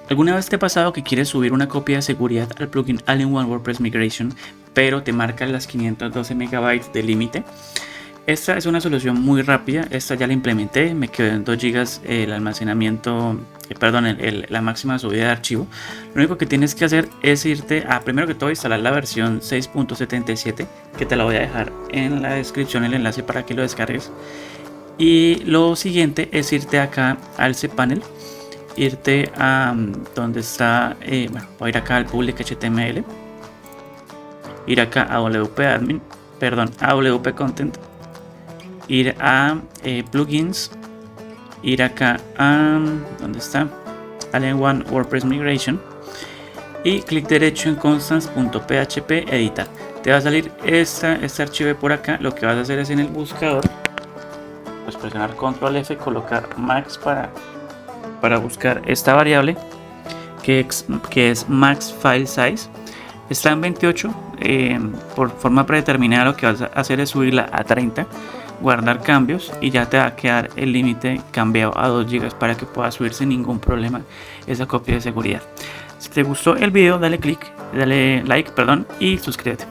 ¿Alguna vez te ha pasado que quieres subir una copia de seguridad al plugin All-in-One WordPress Migration, pero te marca las 512 MB de límite? Esta es una solución muy rápida. Esta ya la implementé, me quedó en 2 GB el almacenamiento, la máxima subida de archivo. Lo único que tienes que hacer es irte a, primero que todo, instalar la versión 6.77, que te la voy a dejar en la descripción el enlace para que lo descargues. Y lo siguiente es irte acá al cPanel, irte a donde está, voy a ir acá al public HTML, ir acá a WP admin, a WP content, ir a plugins, ir acá a donde está All-in-One WordPress Migration y clic derecho en constants.php editar. Te va a salir este archivo por acá. Lo que vas a hacer es en el buscador, pues presionar control F, colocar max para buscar esta variable que es max file size. Está en 28, por forma predeterminada. Lo que vas a hacer es subirla a 30, guardar cambios y ya te va a quedar el límite cambiado a 2 GB para que pueda subir sin ningún problema esa copia de seguridad. Si te gustó el video, dale like, y suscríbete.